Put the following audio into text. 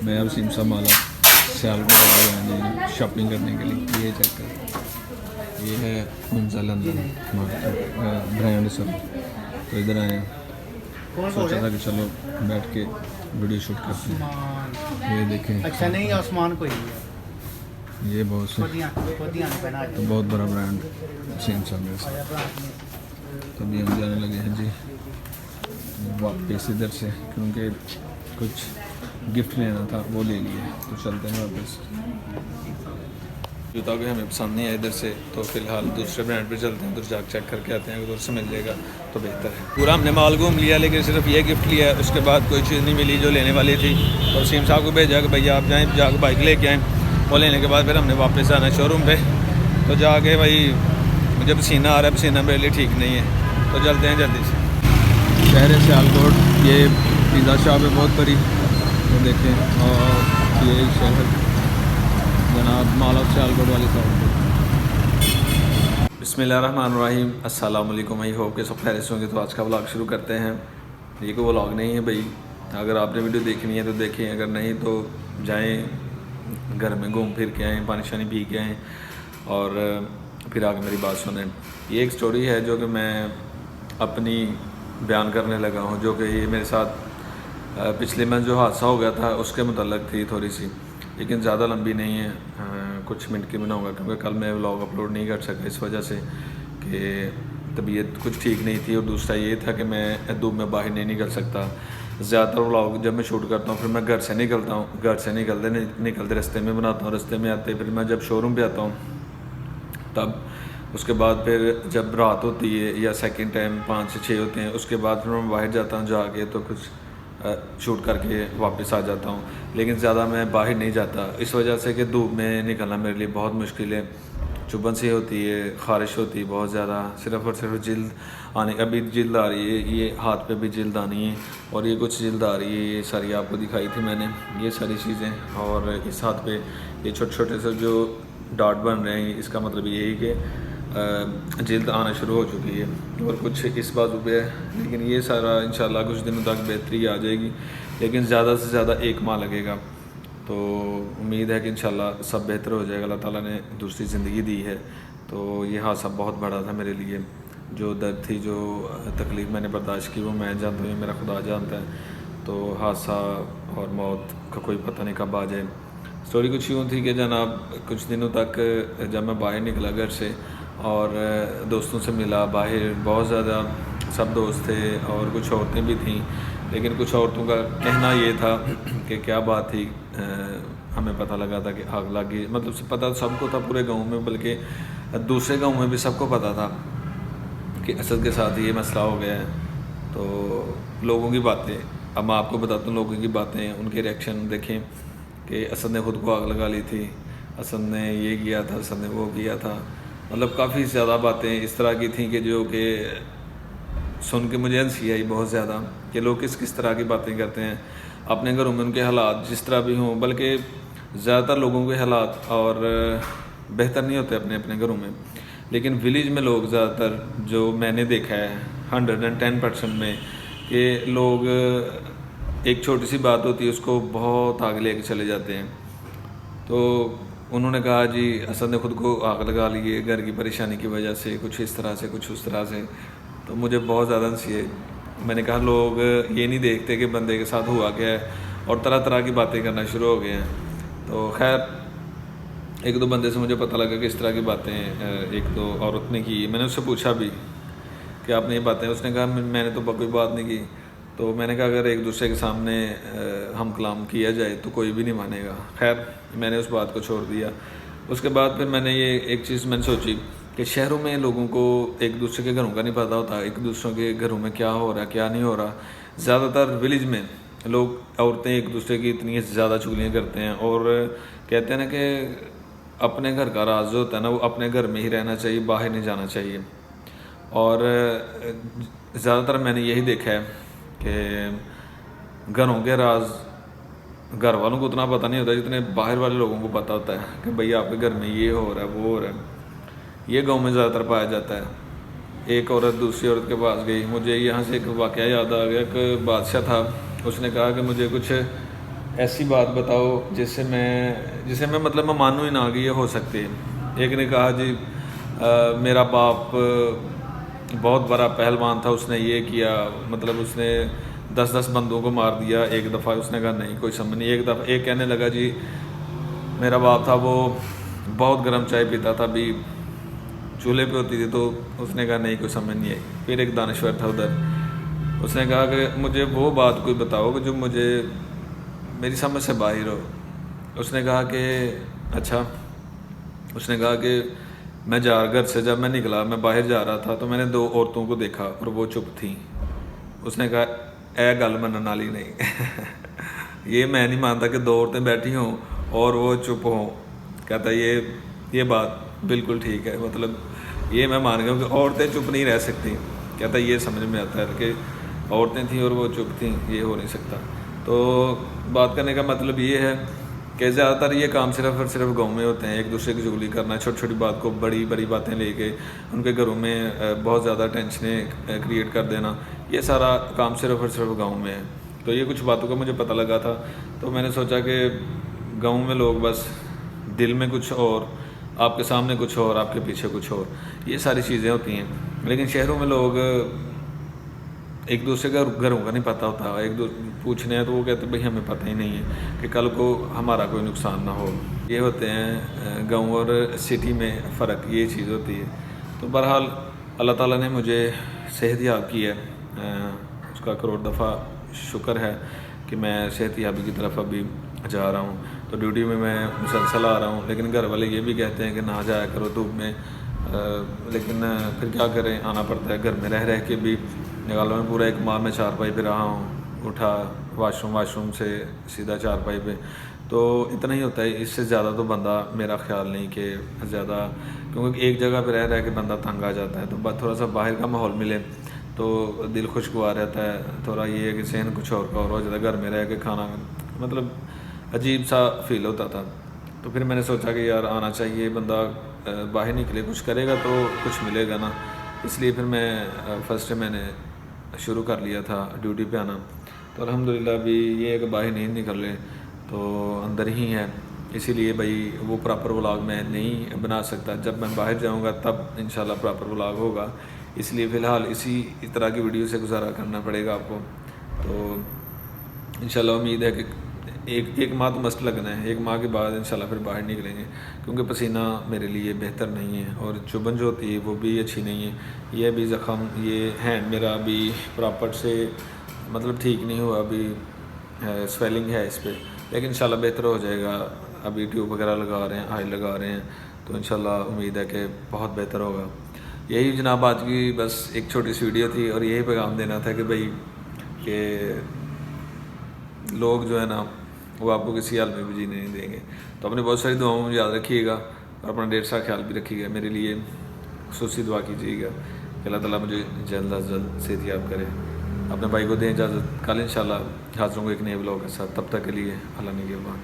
मैं अब सिमसा माला सियालकोट गए हैं शॉपिंग करने के लिए। ये चेक कर, ये है मंजा लंदन ब्रांड सर। तो इधर आए हैं, सोचा था कि चलो बैठ के वीडियो शूट करते हैं। ये देखें, अच्छा नहीं आसमान कोई ये बहुत से तो बहुत बड़ा ब्रांड सिमसा में। तो अभी हम जाने लगे हैं जी वापस इधर से, क्योंकि कुछ गिफ्ट लेना था वो ले लिए। तो चलते हैं वापस। जूता भी हमें पसंद नहीं है इधर से, तो फिलहाल दूसरे ब्रांड पे चलते हैं, उधर जाकर चेक करके आते हैं। अगर उधर से मिल जाएगा तो बेहतर है। पूरा हमने माल घूम लिया, लेकिन सिर्फ ये गिफ्ट लिया, उसके बाद कोई चीज़ नहीं मिली जो लेने वाली थी। तो सीम साहब को भेजा कि भैया आप जाएँ, जाकर बाइक लेके आएँ। वो लेने के बाद फिर हमने वापस आना शोरूम पे। तो जाके भाई मुझे पसीना आ रहा है, पसीना मेरे लिए ठीक नहीं है। तो चलते हैं जल्दी से। शहर सियालकोट, ये पिज़्ज़ा शॉप है बहुत बड़ी, तो देखें। और ये शहर जनाब मॉल ऑफ सियालकोट वाली साइड पे। बिस्मिल्लाहिर्रहमानिर्रहीम, अस्सलाम वालेकुम। आई होप के सब खैरियत से होंगे। तो आज का व्लॉग शुरू करते हैं। ये कोई व्लॉग नहीं है भाई, अगर आपने वीडियो देखनी है तो देखें, अगर नहीं तो जाएं घर में घूम फिर के आएँ, पानी शानी पी के आएँ और फिर आगे मेरी बात सुनें। ये एक स्टोरी है जो कि मैं अपनी बयान करने लगा हूँ, जो कि ये मेरे साथ पिछले मंथ जो हादसा हो गया था उसके मुतल्लिक़ थी थोड़ी सी, लेकिन ज़्यादा लंबी नहीं है। कुछ मिनट की बनाऊँगा, क्योंकि कल मैं व्लॉग अपलोड नहीं कर सका इस वजह से कि तबीयत कुछ ठीक नहीं थी, और दूसरा ये था कि मैं धूप में बाहर नहीं निकल सकता। ज़्यादातर व्लॉग जब मैं शूट करता हूँ फिर मैं घर से निकलता हूँ, घर से निकलते रास्ते में बनाता हूँ, रास्ते में आते फिर मैं जब शोरूम पे आता हूँ तब, उसके बाद फिर जब रात होती है या सेकंड टाइम 5 से 6 होते हैं, उसके बाद फिर मैं बाहर जाता हूँ जाके, तो कुछ शूट करके वापस आ जाता हूँ। लेकिन ज़्यादा मैं बाहर नहीं जाता इस वजह से कि धूप में निकलना मेरे लिए बहुत मुश्किल है। चुभन सी होती है, ख़ारिश होती है बहुत ज़्यादा, सिर्फ़ और सिर्फ जिल्द आने, अभी जिल्द आ रही है, ये हाथ पे भी जिल्द आनी है और ये कुछ जिल्द आ रही है। ये सारी आपको दिखाई थी मैंने, ये सारी चीज़ें। और इस हाथ पे ये छोटे छोटे से जो डॉट बन रहे हैं, इसका मतलब यही कि जल्द आना शुरू हो चुकी है। और कुछ इस बाजू पे है, लेकिन ये सारा इंशाल्लाह कुछ दिनों तक बेहतरी आ जाएगी, लेकिन ज़्यादा से ज़्यादा 1 माह लगेगा। तो उम्मीद है कि इंशाल्लाह सब बेहतर हो जाएगा। अल्लाह ताला ने दूसरी ज़िंदगी दी है। तो ये हादसा बहुत बड़ा था मेरे लिए, जो दर्द थी, जो तकलीफ़ मैंने बर्दाश्त की वो मैं जानता हूँ, मेरा खुदा जानता है। तो हादसा और मौत का कोई पता नहीं कब आ जाए। स्टोरी कुछ यूँ थी कि जनाब कुछ दिनों तक जब मैं बाहर निकला घर से और दोस्तों से मिला, बाहर बहुत ज़्यादा सब दोस्त थे और कुछ औरतें भी थीं, लेकिन कुछ औरतों का कहना ये था कि क्या बात थी, हमें पता लगा था कि आग लग गई। मतलब पता सबको था पूरे गांव में, बल्कि दूसरे गांव में भी सबको पता था कि असद के साथ ये मसला हो गया है। तो लोगों की बातें, अब मैं आपको बताता हूँ लोगों की बातें, उनके रिएक्शन देखें कि असद ने ख़ुद को आग लगा ली थी, असद ने ये किया था, असद ने वो किया था। मतलब काफ़ी ज़्यादा बातें इस तरह की थी कि जो कि सुन के मुझे हंसी आई बहुत ज़्यादा, कि लोग किस किस तरह की बातें करते हैं अपने घरों में, उनके हालात जिस तरह भी हों। बल्कि ज़्यादातर लोगों के हालात और बेहतर नहीं होते अपने अपने घरों में, लेकिन विलेज में लोग ज़्यादातर जो मैंने देखा है 110% में, कि लोग एक छोटी सी बात होती है उसको बहुत आगे लेके चले जाते हैं। तो उन्होंने कहा जी असद ने ख़ुद को आग लगा ली है घर की परेशानी की वजह से, कुछ इस तरह से कुछ उस तरह से। तो मुझे बहुत ज़्यादा हंसी है। मैंने कहा लोग ये नहीं देखते कि बंदे के साथ हुआ क्या है, और तरह तरह की बातें करना शुरू हो गए हैं। तो खैर एक दो बंदे से मुझे पता लगा कि इस तरह की बातें एक दो औरत ने की। मैंने उससे पूछा भी कि आपने ये बातें, उसने कहा मैंने तो कोई बात नहीं की। तो मैंने कहा अगर एक दूसरे के सामने हम कलाम किया जाए तो कोई भी नहीं मानेगा। खैर मैंने उस बात को छोड़ दिया। उसके बाद फिर मैंने ये एक चीज़ मैंने सोची कि शहरों में लोगों को एक दूसरे के घरों का नहीं पता होता, एक दूसरों के घरों में क्या हो रहा है क्या नहीं हो रहा। ज़्यादातर विलेज में लोग, औरतें एक दूसरे की इतनी ज़्यादा चुगलियाँ करते हैं और कहते हैं ना कि अपने घर का राज जो होता है ना, वो अपने घर में ही रहना चाहिए, बाहर नहीं जाना चाहिए। और ज़्यादातर मैंने यही देखा है कि घरों के राज घर वालों को उतना पता नहीं होता जितने बाहर वाले लोगों को पता होता है कि भैया आपके घर में ये हो रहा है वो हो रहा है। ये गांव में ज़्यादातर पाया जाता है। एक औरत दूसरी औरत के पास गई, मुझे यहाँ से एक वाक़या याद आ गया। एक बादशाह था, उसने कहा कि मुझे कुछ ایسی بات بتاؤ جسے میں مطلب میں مانوں ہی نہ کہ یہ ہو سکتی ہے. ایک نے کہا جی میرا باپ بہت بڑا پہلوان تھا, اس نے یہ کیا, مطلب اس نے 10 بندوں کو مار دیا ایک دفعہ. اس نے کہا نہیں کوئی سمجھ نہیں. ایک کہنے لگا جی میرا باپ تھا وہ بہت گرم چائے پیتا تھا, ابھی چولہے پہ ہوتی تھی, تو اس نے کہا نہیں کوئی سمجھ نہیں آئی. پھر ایک دانشور تھا ادھر, اس نے کہا کہ مجھے وہ بات کوئی بتاؤ کہ جو مجھے میری سمجھ سے باہر ہو. اس نے کہا کہ اچھا. اس نے کہا کہ میں گھر سے جب میں نکلا, میں باہر جا رہا تھا تو میں نے 2 عورتوں کو دیکھا اور وہ چپ تھیں. اس نے کہا اے گل منن والی نہیں یہ میں نہیں مانتا کہ 2 عورتیں بیٹھی ہوں اور وہ چپ ہوں. کہتا یہ بات بالکل ٹھیک ہے, مطلب یہ میں مان گیا کہ عورتیں چپ نہیں رہ سکتی. کہتا یہ سمجھ میں آتا ہے کہ عورتیں تھیں اور وہ چپ تھیں, یہ ہو نہیں سکتا. تو بات کرنے کا مطلب یہ ہے کہ زیادہ تر یہ کام صرف اور صرف گاؤں میں ہوتے ہیں. ایک دوسرے کی چغلی کرنا, چھوٹی چھوٹی بات کو بڑی بڑی باتیں لے کے ان کے گھروں میں بہت زیادہ ٹینشنیں کریٹ کر دینا, یہ سارا کام صرف اور صرف گاؤں میں ہے. تو یہ کچھ باتوں کا مجھے پتہ لگا تھا, تو میں نے سوچا کہ گاؤں میں لوگ بس دل میں کچھ اور, آپ کے سامنے کچھ اور, آپ کے پیچھے کچھ اور, یہ ساری چیزیں ہوتی ہیں. لیکن شہروں میں لوگ ایک دوسرے کا گھروں کا نہیں پتہ ہوتا. پوچھنے ہیں تو وہ کہتے ہیں بھائی ہمیں پتہ ہی نہیں ہے کہ کل کو ہمارا کوئی نقصان نہ ہو. یہ ہوتے ہیں گاؤں اور سٹی میں فرق, یہ چیز ہوتی ہے. تو بہرحال اللہ تعالیٰ نے مجھے صحت یاب کی ہے, اس کا کروڑ دفعہ شکر ہے کہ میں صحت یابی کی طرف ابھی جا رہا ہوں. تو ڈیوٹی میں مسلسل آ رہا ہوں, لیکن گھر والے یہ بھی کہتے ہیں کہ نہ جایا کرو دھوپ میں, لیکن پھر کیا کریں, آنا پڑتا ہے. گھر میں رہ کے بھی نکالوں میں پورا 1 ماہ میں 4 پائی پہ رہا ہوں, اٹھا واش روم سے سیدھا 4 پائی پہ, تو اتنا ہی ہوتا ہے. اس سے زیادہ تو بندہ میرا خیال نہیں کہ زیادہ, کیونکہ ایک جگہ پہ رہ کے بندہ تنگ آ جاتا ہے. تو تھوڑا سا باہر کا ماحول ملے تو دل خوشگوار رہتا ہے. تھوڑا یہ ہے کہ ذہن کچھ اور کا اور ہو جاتا ہے. گھر میں رہ کے کھانا مطلب عجیب سا فیل ہوتا تھا. تو پھر میں نے سوچا کہ یار آنا چاہیے, بندہ باہر نکلے کچھ کرے گا تو کچھ ملے گا نا. اس لیے پھر میں فرسٹ میں نے شروع کر لیا تھا ڈیوٹی پہ آنا. تو الحمدللہ ابھی یہ ہے کہ باہر نہیں نکلے تو اندر ہی ہے. اسی لیے بھائی وہ پراپر ولاگ میں نہیں بنا سکتا. جب میں باہر جاؤں گا تب انشاءاللہ پراپر ولاگ ہوگا. اس لیے فی الحال اسی طرح کی ویڈیو سے گزارا کرنا پڑے گا آپ کو. تو انشاءاللہ امید ہے کہ ایک ماہ تو مسٹ لگنا ہے. 1 ماہ کے بعد انشاءاللہ پھر باہر نکلیں گے, کیونکہ پسینہ میرے لیے بہتر نہیں ہے اور چبھن جو ہوتی ہے وہ بھی اچھی نہیں ہے. یہ بھی زخم, یہ ہینڈ میرا ابھی پراپر سے مطلب ٹھیک نہیں ہوا, ابھی سویلنگ ہے اس پہ, لیکن انشاءاللہ بہتر ہو جائے گا. ابھی ٹیوب وغیرہ لگا رہے ہیں, آئل لگا رہے ہیں, تو انشاءاللہ امید ہے کہ بہت بہتر ہوگا. یہی جناب آج کی بس ایک چھوٹی سی ویڈیو تھی, اور یہی پیغام دینا تھا کہ بھائی کہ لوگ جو ہے نا وہ آپ کو کسی حال میں بھی جینے نہیں دیں گے. تو اپنی بہت ساری دعاؤں میں یاد رکھیے گا, اور اپنا ڈھیر سارا خیال بھی رکھیے گا. میرے لیے خصوصی دعا کیجیے گا کہ اللہ تعالیٰ مجھے جلد از جلد صحت یاب کرے. اپنے بھائی کو دیں اجازت, کل انشاءاللہ حاضر ہوں گے ایک نئے ولاگ کے ساتھ. تب تک کے لیے اللہ نگہبان.